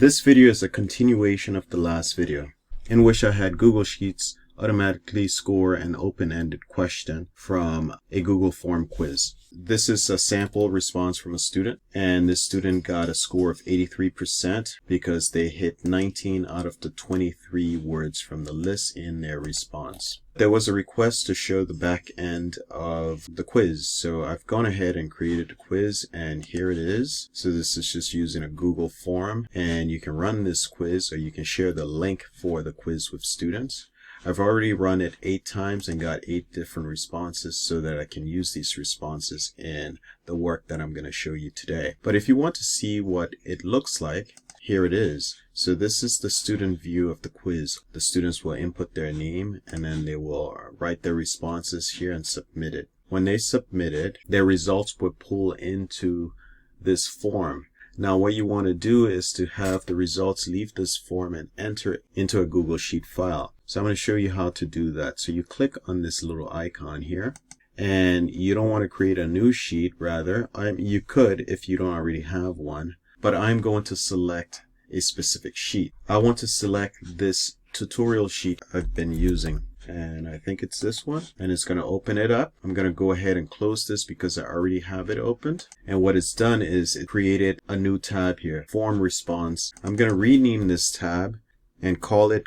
This video is a continuation of the last video, in which I had Google Sheets automatically score an open-ended question from a Google form quiz. This is a sample response from a student, and this student got a score of 83% because they hit 19 out of the 23 words from the list in their response. There was a request to show the back end of the quiz, so I've gone ahead and created a quiz, and here it is. So this is just using a Google form, and you can run this quiz, or you can share the link for the quiz with students. I've already run it 8 times and got 8 different responses so that I can use these responses in the work that I'm going to show you today. But if you want to see what it looks like, here it is. So this is the student view of the quiz. The students will input their name and then they will write their responses here and submit it. When they submit it, their results will pull into this form. Now what you want to do is to have the results leave this form and enter it into a Google Sheet file. So I'm going to show you how to do that. So you click on this little icon here, and you don't want to create a new sheet. Rather, you could if you don't already have one, but I'm going to select a specific sheet. I want to select this tutorial sheet I've been using, and I think it's this one, and it's going to open it up. I'm going to go ahead and close this because I already have it opened, and what it's done is it created a new tab here, form response. I'm going to rename this tab and call it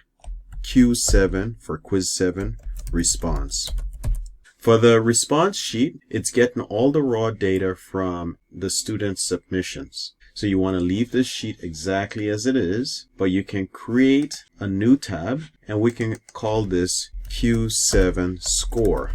Q7 for quiz 7 response. For the response sheet, it's getting all the raw data from the student's submissions. So you want to leave this sheet exactly as it is, but you can create a new tab, and we can call this Q7 score.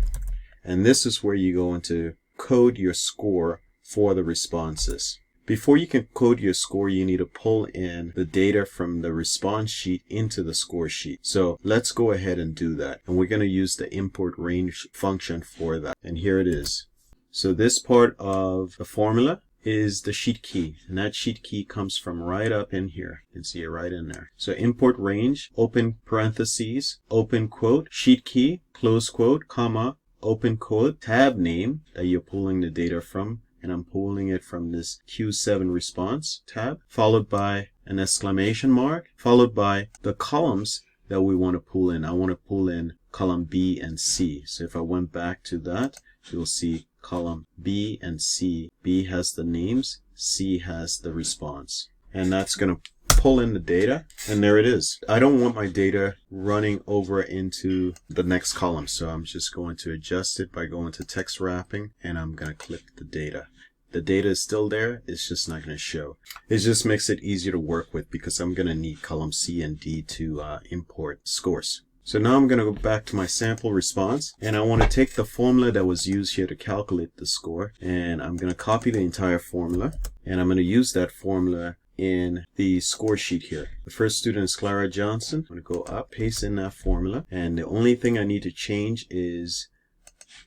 And this is where you go into code your score for the responses. Before you can code your score, you need to pull in the data from the response sheet into the score sheet. So let's go ahead and do that. And we're going to use the import range function for that. And here it is. So this part of the formula is the sheet key, and that sheet key comes from right up in here. You can see it right in there. So import range, open parentheses, open quote, sheet key, close quote, comma, open quote, tab name that you're pulling the data from, and I'm pulling it from this Q7 response tab, followed by an exclamation mark, followed by the columns that we want to pull in. I want to pull in column B and C. So if I went back to that, you'll see column B and C. B has the names, C has the response. And that's going to pull in the data, and there it is. I don't want my data running over into the next column, so I'm just going to adjust it by going to text wrapping, and I'm going to click the data. The data is still there, it's just not going to show. It just makes it easier to work with because I'm going to need column C and D to import scores. So now I'm going to go back to my sample response, and I want to take the formula that was used here to calculate the score, and I'm going to copy the entire formula, and I'm going to use that formula in the score sheet here. The first student is Clara Johnson. I'm going to go up, paste in that formula, and the only thing I need to change is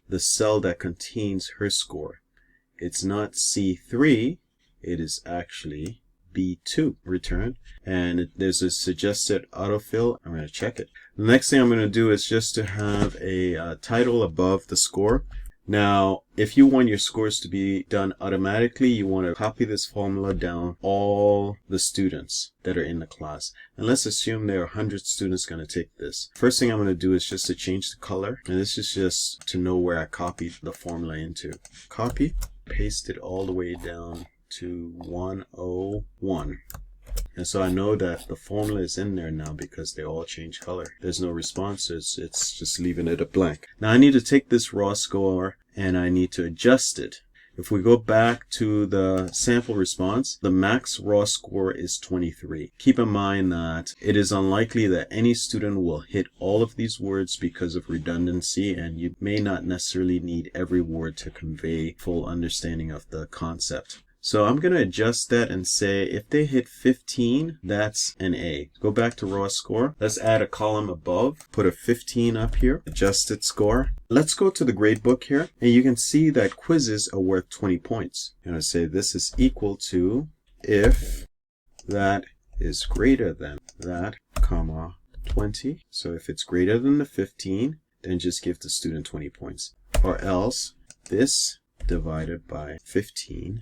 the cell that contains her score. It's not C3, it is actually B2 return, and there's a suggested autofill. I'm going to check it. The next thing I'm going to do is just to have a title above the score. Now, if you want your scores to be done automatically, you want to copy this formula down all the students that are in the class. And let's assume there are 100 students going to take this. First thing I'm going to do is just to change the color. And this is just to know where I copied the formula into. Copy, paste it all the way down to 101. And so I know that the formula is in there now because they all change color. There's no responses, it's just leaving it a blank. Now I need to take this raw score and I need to adjust it. If we go back to the sample response, the max raw score is 23. Keep in mind that it is unlikely that any student will hit all of these words because of redundancy, and you may not necessarily need every word to convey full understanding of the concept. So I'm going to adjust that and say if they hit 15, that's an A. Go back to raw score. Let's add a column above. Put a 15 up here. Adjusted score. Let's go to the gradebook here. And you can see that quizzes are worth 20 points. I'm going to say this is equal to if that is greater than that, comma, 20. So if it's greater than the 15, then just give the student 20 points. Or else this divided by 15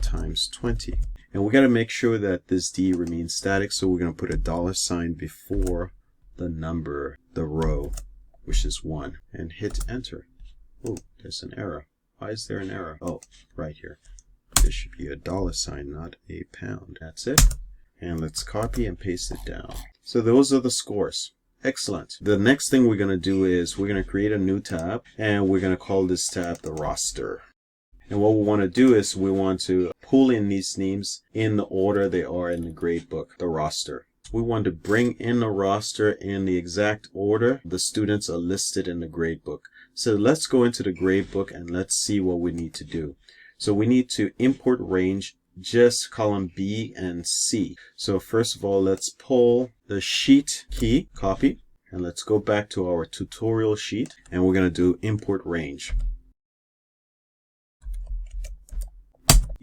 times 20. And we got to make sure that this D remains static. So we're going to put a $sign before the number, the row, which is 1, and hit enter. Oh, there's an error. Why is there an error? Oh, right here. There should be a $sign, not a pound. That's it. And let's copy and paste it down. So those are the scores. Excellent. The next thing we're going to do is we're going to create a new tab, and we're going to call this tab the roster. And what we want to do is we want to pull in these names in the order they are in the gradebook, the roster. We want to bring in the roster in the exact order the students are listed in the gradebook. So let's go into the gradebook and let's see what we need to do. So we need to import range, just column B and C. So first of all, let's pull the sheet key, copy, and let's go back to our tutorial sheet, and we're going to do import range.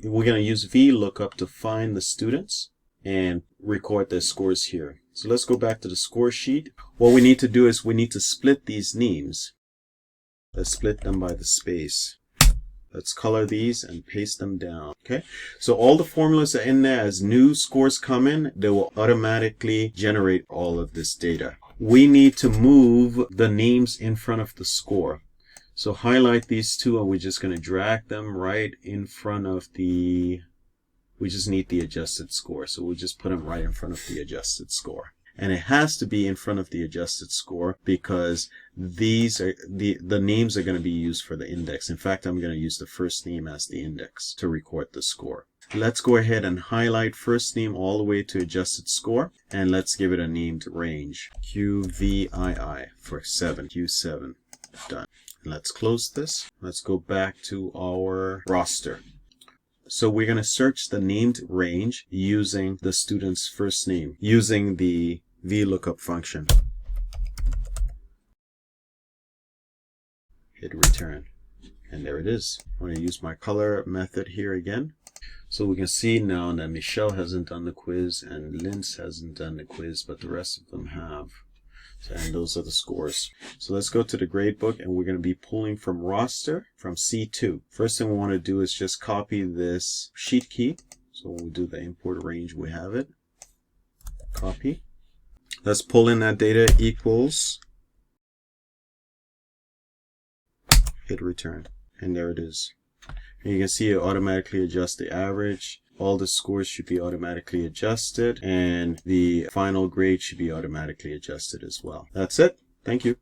We're going to use VLOOKUP to find the students and record their scores here. So let's go back to the score sheet. What we need to do is we need to split these names. Let's split them by the space. Let's color these and paste them down. Okay, so all the formulas are in there. As new scores come in, they will automatically generate all of this data. We need to move the names in front of the score. So highlight these two, and we're just going to drag them right in front of the, we just need the adjusted score. So we'll just put them right in front of the adjusted score. And it has to be in front of the adjusted score because these are the names are going to be used for the index. In fact, I'm going to use the first name as the index to record the score. Let's go ahead and highlight first name all the way to adjusted score, and let's give it a named range, QVII for 7, Q7. Done. Let's close this. Let's go back to our roster. So we're going to search the named range using the student's first name, using the VLOOKUP function. Hit return. And there it is. I'm going to use my color method here again. So we can see now that Michelle hasn't done the quiz and Linz hasn't done the quiz, but the rest of them have. And those are the scores. So let's go to the gradebook, and we're going to be pulling from roster from C2. First thing we want to do is just copy this sheet key. So when we do the import range, we have it. Copy. Let's pull in that data equals. Hit return. And there it is. And you can see it automatically adjusts the average. All the scores should be automatically adjusted, and the final grade should be automatically adjusted as well. That's it. Thank you.